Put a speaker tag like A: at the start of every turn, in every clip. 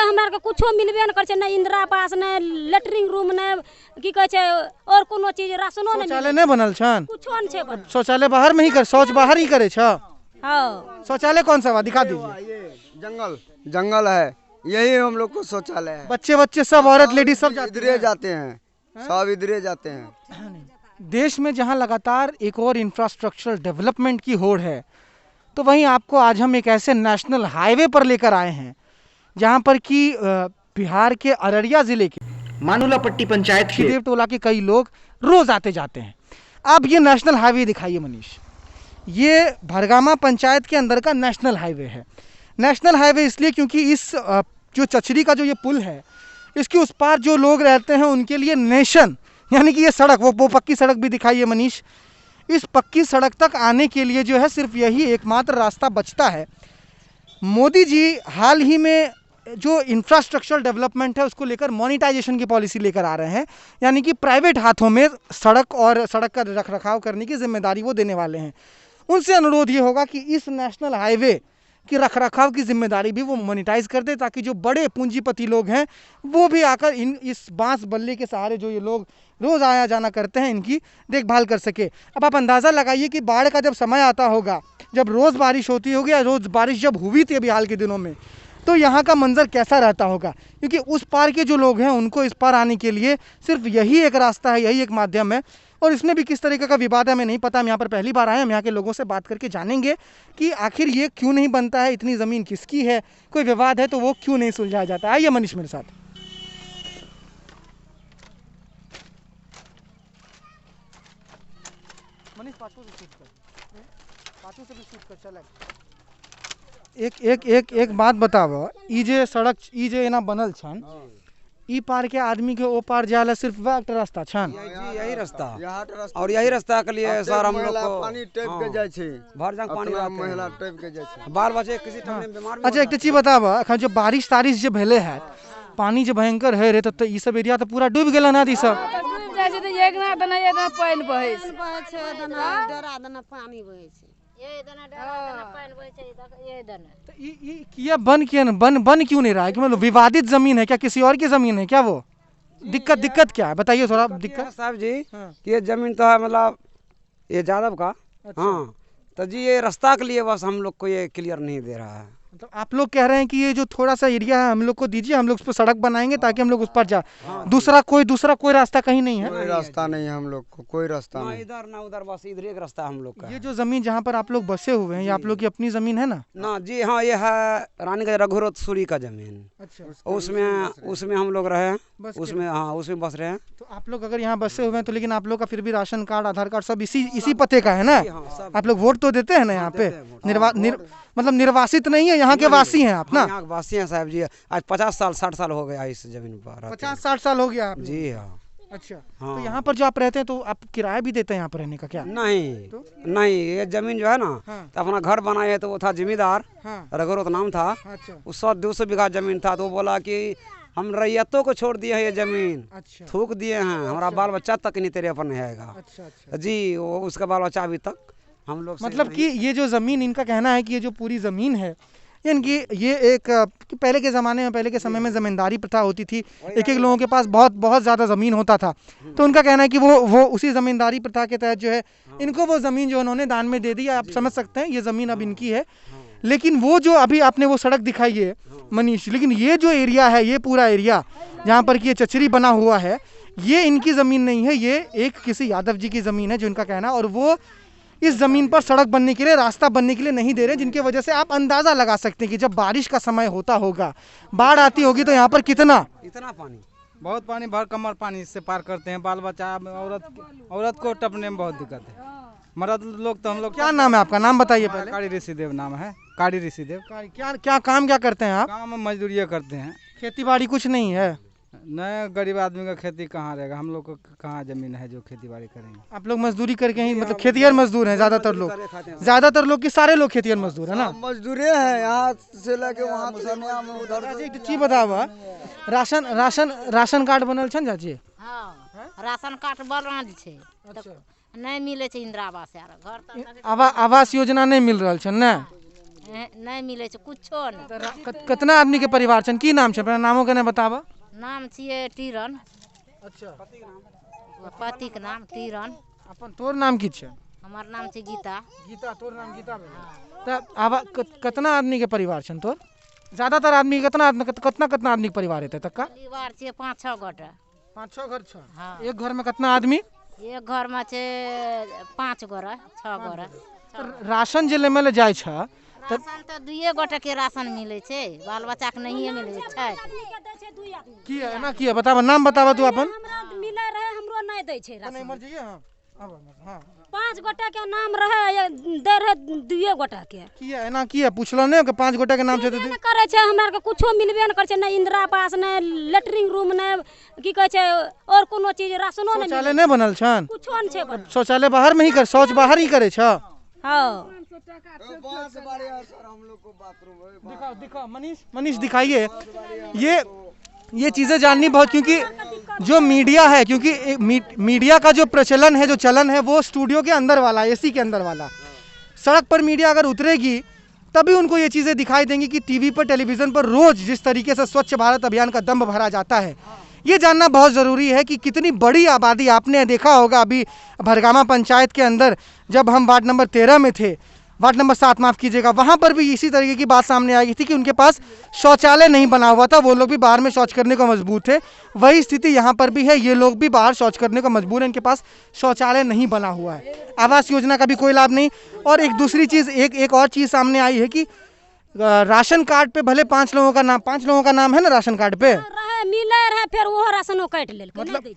A: हमरा के कुछो मिलबे न करे, न इंदिरा आवास, न लेटरिंग रूम, न की कहे छे और कोनो चीज, राशनो न
B: शौचालय नहीं बनल छन,
A: कुछो न छे बनल।
B: शौचालय बाहर में ही कर, शौच बाहर ही करे छ।
A: हाँ
B: शौचालय कौन सा हुआ, दिखा दीजिए।
C: ये जंगल है, यही हम लोग को शौचालय है।
B: बच्चे सब औरत लेडीज सब
C: इधरे जाते हैं, सब इधरे जाते हैं।
B: देश में जहां लगातार एक और इंफ्रास्ट्रक्चरल डेवलपमेंट की होड़ है, तो वहीं आपको आज हम एक ऐसे नेशनल हाईवे पर लेकर आए हैं जहां पर कि बिहार के अररिया जिले के मानुला पट्टी पंचायत के देवटोला के कई लोग रोज आते जाते हैं। आप ये नेशनल हाईवे दिखाइए मनीष, ये भरगामा पंचायत के अंदर का नेशनल हाईवे है। नेशनल हाईवे इसलिए क्योंकि इस जो चचरी का जो ये पुल है, इसके उस पार जो लोग रहते हैं उनके लिए नेशन, यानी कि ये सड़क, वो पक्की सड़क भी दिखाइए मनीष, इस पक्की सड़क तक आने के लिए जो है सिर्फ यही एकमात्र रास्ता बचता है। मोदी जी हाल ही में जो इंफ्रास्ट्रक्चरल डेवलपमेंट है उसको लेकर मोनेटाइजेशन की पॉलिसी लेकर आ रहे हैं, यानी कि प्राइवेट हाथों में सड़क और सड़क का रखरखाव करने की जिम्मेदारी वो देने वाले हैं। उनसे अनुरोध ये होगा कि इस नेशनल हाईवे कि रखरखाव की जिम्मेदारी भी वो मोनेटाइज कर दे, ताकि जो बड़े पूंजीपति लोग हैं वो भी आकर इस बांस बल्ले के सहारे जो ये लोग रोज़ आया जाना करते हैं इनकी देखभाल कर सके। अब आप अंदाज़ा लगाइए कि बाढ़ का जब समय आता होगा, जब रोज़ बारिश होती होगी या रोज़ बारिश जब हुई थी अभी हाल के दिनों में, तो यहाँ का मंजर कैसा रहता होगा, क्योंकि उस पार के जो लोग हैं उनको इस पार आने के लिए सिर्फ यही एक रास्ता है, यही एक माध्यम है। और इसमें भी किस तरीके का विवाद है हमें नहीं पता, हम यहाँ पर पहली बार आए हैं, हम यहाँ के लोगों से बात करके जानेंगे कि आखिर ये क्यों नहीं बनता है, इतनी ज़मीन किसकी है, कोई विवाद है तो वो क्यों नहीं सुलझाया जाता है। आइए मनीष मेरे साथ। मनीष पाछू से शूट कर, पाछू से भी शूट कर, चल। एक बात बताओ, ई जे सड़क ई जे एना बनल छन, ई पार के आदमी के ओ पार जाला सिर्फ वह रास्ता छन,
D: यही रास्ता और यही रास्ता के लिए सर हम लोग को
C: पानी टैप के जाय छे,
D: भर जांग पानी
C: महिला टैप के जाय छे,
D: बाल बच्चे किसी टाइम में बीमार।
B: अच्छा एक चीज बताब, अखन जो बारिश तारिश जो भेले है, पानी जो भयंकर है रे, तो ई सब एरिया तो पूरा डूब गेल ना, ई सब
E: जाय छै त एक ना दना पानी बहे छै,
A: डरा दना पानी बहे छै, ये दना डरा दना पानी बहे छै, ये दना।
B: तो ये बन क्यों नहीं रहा है, कि मतलब विवादित जमीन है क्या, किसी और की जमीन है क्या, वो दिक्कत क्या है बताइए थोड़ा। दिक्कत
D: साहब जी कि ये जमीन तो है मतलब ये यादव का। हाँ तो जी ये रास्ता के लिए बस हम लोग को ये क्लियर नहीं दे रहा है।
B: मतलब आप लोग कह रहे हैं कि ये जो थोड़ा सा एरिया है हम लोग को दीजिए, हम लोग उस पर सड़क बनाएंगे ताकि हम लोग उस पर जा, दूसरा कोई रास्ता कहीं नहीं है,
C: कोई रास्ता नहीं है हम लोग को, कोई रास्ता
D: ना
C: नहीं।
D: इधर ना उधर, बस इधर एक रास्ता हम लोग का।
B: ये जो जमीन जहाँ पर आप लोग बसे हुए हैं, ये आप लोग की अपनी जमीन है ना?
D: ना जी हाँ, ये है रानीगंज रघुनाथ सूरी का जमीन।
B: अच्छा,
D: उसमें हम लोग रहे, उसमें हाँ उसमें बस रहे हैं।
B: तो आप लोग अगर यहाँ बसे हुए हैं तो लेकिन आप लोग का फिर भी राशन कार्ड, आधार कार्ड सब इसी पते का है ना? आप लोग वोट तो देते हैं ना यहाँ पे, मतलब निर्वासित नहीं है, यहाँ के वासी हैं आप ना?
D: यहाँ के वासी हैं साहब जी। आज 50 साल 60 साल हो गया इस जमीन पर।
B: 50-60 साल हो गया आप?
D: जी हाँ।
B: अच्छा
D: हाँ।
B: तो यहाँ पर जो आप रहते हैं तो आप किराया भी देते हैं यहाँ पर रहने का क्या?
D: नहीं नहीं, ये जमीन जो है ना तो अपना घर बनाए है, तो वो था जिम्मेदार, रघुनाथ नाम था।
B: अच्छा,
D: उस 100-200 बीघा जमीन था, तो वो बोला कि हम रैयतों को छोड़ दिए हैं ये जमीन,
B: अच्छा,
D: थूक दिए हैं, हमारा बाल बच्चा तक नहीं तेरे अपन आएगा।
B: अच्छा
D: जी वो उसका बाल बच्चा अभी तक हम लोग
B: मतलब कि ये जो ज़मीन, इनका कहना है कि ये जो पूरी ज़मीन है, यानी ये एक कि पहले के ज़माने में, पहले के समय में ज़मींदारी प्रथा होती थी, एक लोगों के पास बहुत ज़्यादा ज़मीन होता था, तो उनका कहना है कि वो उसी ज़मींदारी प्रथा के तहत जो है इनको वो ज़मीन जो उन्होंने दान में दे दी, आप समझ सकते हैं ये ज़मीन अब इनकी है। लेकिन वो जो अभी आपने वो सड़क दिखाई है मनीष, लेकिन ये जो एरिया है, ये पूरा एरिया जहाँ पर कि ये चचरी बना हुआ है, ये इनकी ज़मीन नहीं है, ये एक किसी यादव जी की ज़मीन है जो इनका कहना है, और वो इस ज़मीन पर सड़क बनने के लिए, रास्ता बनने के लिए नहीं दे रहे, जिनकी वजह से आप अंदाज़ा लगा सकते हैं कि जब बारिश का समय होता होगा, बाढ़ आती होगी तो यहाँ पर इतना
D: पानी,
F: बहुत पानी, भर कमर पानी से पार करते हैं, बाल बच्चा, औरत को टपने में बहुत दिक्कत है, मर्द लोग तो हम लोग।
B: क्या नाम है आपका, नाम बताइए पहले।
F: काड़ी ऋषिदेव नाम है, काड़ी ऋषिदेव।
B: क्या काम क्या करते हैं आप?
F: काम मजदूरी करते हैं,
B: खेती बाड़ी कुछ नहीं है?
F: नए गरीब आदमी का खेती कहाँ रहेगा, हम लोग को कहाँ जमीन है जो खेती बाड़ी करेंगे।
B: आप लोग मजदूरी करके ही, मतलब खेतिहर मजदूर हैं ज़्यादातर लोग कि सारे लोग खेतिहर मजदूर है ना?
C: मजदूरे हैं यहाँ से लेके वहाँ तक। उधर
B: एक चीज बताओ, राशन कार्ड बनल छन चाची?
A: हाँ राशन कार्ड बन रहा छै, नहीं मिले छै इंदिरा आवास, घर
B: आवास योजना नहीं मिल रहा है ना?
G: नहीं मिले छे कुछो नहीं।
B: कितना आदमी के परिवार छन की नाम छे अपना नामों के ने बतावा।
G: नाम छिए टीरन,
B: अच्छा
G: पति के नाम टीरन।
B: अपन तोर नाम की छे।
G: हमार नाम छे गीता।
B: गीता तोर नाम गीता भेल। त आवा कितना आदमी के परिवार छन तोर। ज्यादातर आदमी कितना आदमी के परिवार है तक का।
G: परिवार छे 5-6 गोटा।
B: 5-6 घर छ।
G: हाँ।
B: एक घर में कितना आदमी।
G: एक घर में छे 5 गोरा 6 गोरा।
B: राशन जे ले जाय छ
G: राशन तो 2 गोटा के राशन मिले छे, बाल बच्चा के नहीं मिले छे।
B: की है ना की है बतावा नाम बतावा तू अपन।
A: हमरा मिले रहे हमरो नहीं दै छे राशन।
B: नहीं मर जाइए हां हां
A: 5 गोटा के नाम रहे दे रहे 2 गोटा के।
B: की है ना की है पूछलो ने के 5 गोटा के नाम छे।
A: नहीं करे छे हमरा के कुछो मिलबे न करे छे, न इंदिरा आवास न लेटरिंग रूम न की कहे छे और कोनो चीज राशनो न
B: शौचालय नहीं बनल छन।
A: कुछो न छे बनल।
B: शौचालय बाहर में ही कर शौच बाहर ही करे छ।
A: हां
B: दिखाओ दिखाओ मनीष दिखाइए। ये चीज़ें जाननी बहुत क्योंकि जो मीडिया है क्योंकि मीडिया का जो प्रचलन है जो चलन है वो स्टूडियो के अंदर वाला एसी के अंदर वाला। सड़क पर मीडिया अगर उतरेगी तभी उनको ये चीज़ें दिखाई देंगी कि टीवी पर टेलीविज़न पर रोज़ जिस तरीके से स्वच्छ भारत अभियान का दम्भ भरा जाता है ये जानना बहुत ज़रूरी है कि कितनी बड़ी आबादी। आपने देखा होगा अभी भरगामा पंचायत के अंदर जब हम वार्ड नंबर 13 में थे, वार्ड नंबर 7 माफ़ कीजिएगा, वहाँ पर भी इसी तरीके की बात सामने आई थी कि उनके पास शौचालय नहीं बना हुआ था। वो लोग भी बाहर में शौच करने को मजबूर थे। वही स्थिति यहाँ पर भी है, ये लोग भी बाहर शौच करने को मजबूर हैं, इनके पास शौचालय नहीं बना हुआ है। आवास योजना का भी कोई लाभ नहीं। और एक दूसरी चीज़ एक और चीज़ सामने आई है कि राशन कार्ड पे भले 5 लोगों का नाम है ना राशन कार्ड पे
A: रहे मिले रहे फिर वो राशनो काट लेल।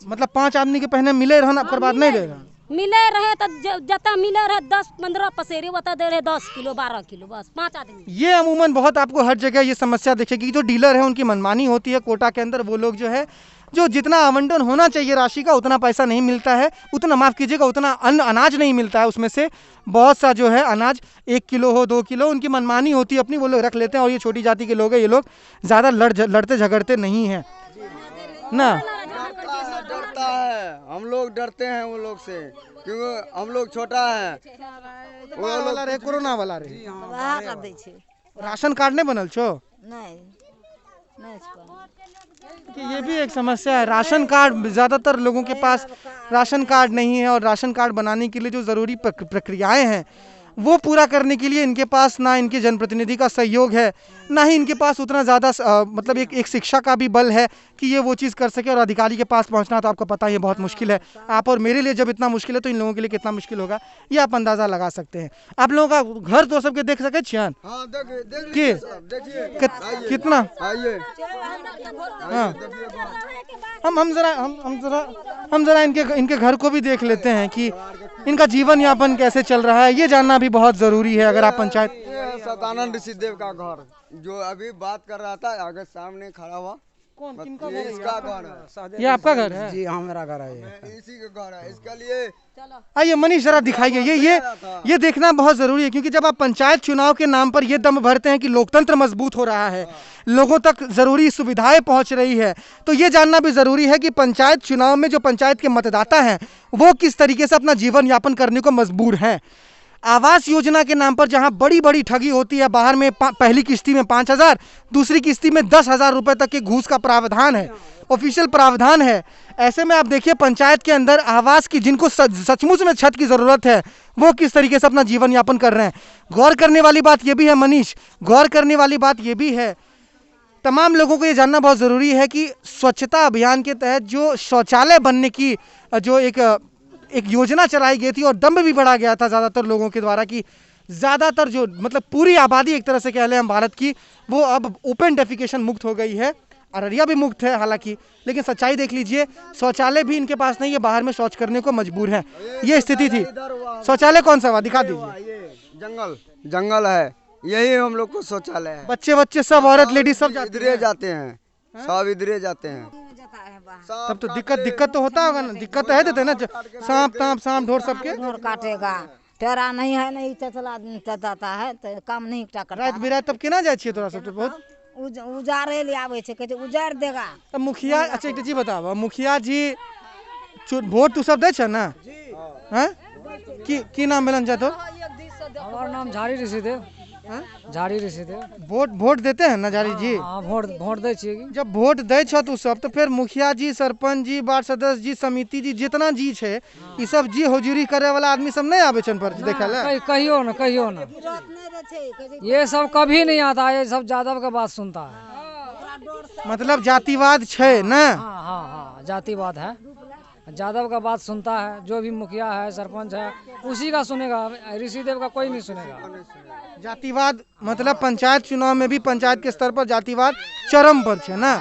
B: मतलब 5 आदमी के पहले मिले रहना ओकर बाद नहीं देगा।
A: मिले रहे तो जता मिले रहे 10-15 पसेरी वता दे रहे 10 किलो 12 किलो बस 5 आदमी।
B: ये अमूमन बहुत आपको हर जगह ये समस्या दिखेगी। जो डीलर है उनकी मनमानी होती है कोटा के अंदर। वो लोग जो है जो जितना आवंटन होना चाहिए राशि का उतना पैसा नहीं मिलता है, उतना माफ़ कीजिएगा उतना अनाज नहीं मिलता है। उसमें से बहुत सा जो है अनाज 1 किलो हो 2 किलो उनकी मनमानी होती है अपनी, वो लोग रख लेते हैं। और ये छोटी जाति के लोग हैं, ये लोग ज़्यादा लड़ते झगड़ते नहीं हैं ना।
C: डरता है, हम लोग डरते हैं वो लोग से क्योंकि हम लोग छोटा है।
B: वो वाला रे कोरोना वाला रे
G: वहा कर दे छे।
B: राशन कार्ड नहीं बनल छो।
G: नहीं
B: कि ये भी एक समस्या है। राशन कार्ड ज़्यादातर लोगों के पास राशन कार्ड नहीं है और राशन कार्ड बनाने के लिए जो ज़रूरी प्रक्रियाएं हैं वो पूरा करने के लिए इनके पास ना इनके जनप्रतिनिधि का सहयोग है, ना ही इनके पास उतना ज़्यादा मतलब एक शिक्षा का भी बल है कि ये वो चीज़ कर सके। और अधिकारी के पास पहुंचना तो आपको पता है ये बहुत मुश्किल है। आप और मेरे लिए जब इतना मुश्किल है तो इन लोगों के लिए कितना मुश्किल होगा ये आप अंदाज़ा लगा सकते हैं। आप लोगों का घर तो सबके देख सके छियान कितना। हाँ हम जरा इनके घर को भी देख लेते हैं कि इनका जीवन यापन कैसे चल रहा है। ये जानना भी बहुत जरूरी है। अगर आप पंचायत
C: सतानंद ऋषि देव का घर जो अभी बात कर रहा था अगर सामने खड़ा हुआ
B: कौन
C: ये इसका घर है।
B: ये आपका घर है।
D: जी हाँ मेरा घर है
C: इसी का घर है। इसके लिए
B: आइए मनीष जरा दिखाइए। ये देखना बहुत जरूरी है क्योंकि जब आप पंचायत चुनाव के नाम पर ये दम भरते हैं कि लोकतंत्र मजबूत हो रहा है, लोगों तक जरूरी सुविधाएं पहुंच रही है, तो ये जानना भी जरूरी है कि पंचायत चुनाव में जो पंचायत के मतदाता हैं वो किस तरीके से अपना जीवन यापन करने को मजबूर हैं। आवास योजना के नाम पर जहां बड़ी बड़ी ठगी होती है, बाहर में पहली किस्ती में 5,000, दूसरी किस्ती में 10,000 रुपए तक के घूस का प्रावधान है, ऑफिशियल प्रावधान है। ऐसे में आप देखिए पंचायत के अंदर आवास की जिनको सचमुच में छत की ज़रूरत है वो किस तरीके से अपना जीवन यापन कर रहे हैं। गौर करने वाली बात ये भी है मनीष, गौर करने वाली बात ये भी है, तमाम लोगों को ये जानना बहुत ज़रूरी है कि स्वच्छता अभियान के तहत जो शौचालय बनने की जो एक योजना चलाई गई थी और दम्भ भी बढ़ा गया था ज़्यादातर लोगों के द्वारा कि ज़्यादातर जो मतलब पूरी आबादी एक तरह से कह लें हम भारत की वो अब ओपन डेफिकेशन मुक्त हो गई है। अररिया भी मुक्त है हालांकि, लेकिन सच्चाई देख लीजिए शौचालय भी इनके पास नहीं है, बाहर में शौच करने को मजबूर हैं। ये स्थिति थी। शौचालय कौन सा हुआ दिखा दीजिए।
C: जंगल है, यही हम लोग को शौचालय है।
B: बच्चे सब औरत लेडीज सब
C: इधरे जाते हैं, सब इधरे जाते हैं।
B: तब तो दिक्कत तो होता होगा ना, दिक्कत तो है देते ना सांप ढोर सबके
G: ढोर काटेगा, टेरा नहीं है नहीं चलाता है तो काम नहीं करता।
B: रात बिरात तब केना जाए छियै तोरा सब तो बहुत
G: उजारे ले आवे छे, कहते उजार देगा।
B: तब मुखिया अच्छा एक चीज बताओ, मुखिया जी वोट तू सब दे छ ना? हैं की नाम मिलन जा तो?
H: हमार नाम झाड़ी ऋषि देव। झाड़ी ऋषिदेव।
B: वोट वोट देते हैं नजारी जी?
H: हाँ वोट दै छियै कि।
B: जब वोट दै छ तू सब, तो फिर मुखिया जी, सरपंच जी, वार्ड सदस्य जी, समिति जी, जितना जी छे, ई सब जी हुजूरी करे वाला आदमी सब नहीं आवे छन पर्ची देखे ले?
H: कहियो ना कहियो ना, ये सब कभी नहीं आता, ये सब यादव का बात सुनता है।
B: मतलब जातिवाद छे ना?
H: हाँ हाँ हाँ, जातिवाद है, यादव का बात सुनता है, जो भी मुखिया है सरपंच है उसी का सुनेगा, ऋषिदेव का कोई नहीं सुनेगा।
B: जातिवाद मतलब पंचायत चुनाव में भी पंचायत के स्तर पर जातिवाद चरम पर है ना?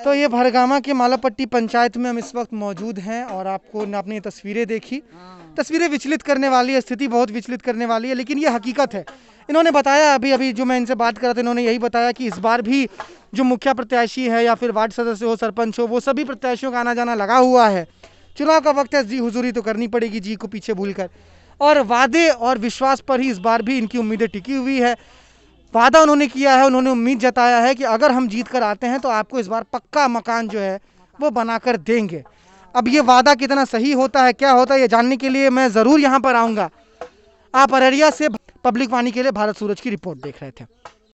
B: तो ये भरगामा के मालापट्टी पंचायत में हम इस वक्त मौजूद हैं और आपको आपने तस्वीरें देखी, तस्वीरें विचलित करने वाली है, स्थिति बहुत विचलित करने वाली है, लेकिन ये हकीकत है। इन्होंने बताया अभी जो मैं इनसे बात कर रहा था, इन्होंने यही बताया कि इस बार भी जो मुखिया प्रत्याशी है या फिर वार्ड सदस्य हो, सरपंच हो, वो सभी प्रत्याशियों का आना जाना लगा हुआ है। चुनाव का वक्त है, जी हुजूरी तो करनी पड़ेगी, जी को पीछे भूलकर, और वादे और विश्वास पर ही इस बार भी इनकी उम्मीदें टिकी हुई है। वादा उन्होंने किया है, उन्होंने उम्मीद जताया है कि अगर हम जीत कर आते हैं तो आपको इस बार पक्का मकान जो है वो बनाकर देंगे। अब ये वादा कितना सही होता है, क्या होता है, ये जानने के लिए मैं ज़रूर यहाँ पर आऊँगा। आप अररिया से पब्लिक वाणी के लिए भारत सूरज की रिपोर्ट देख रहे थे।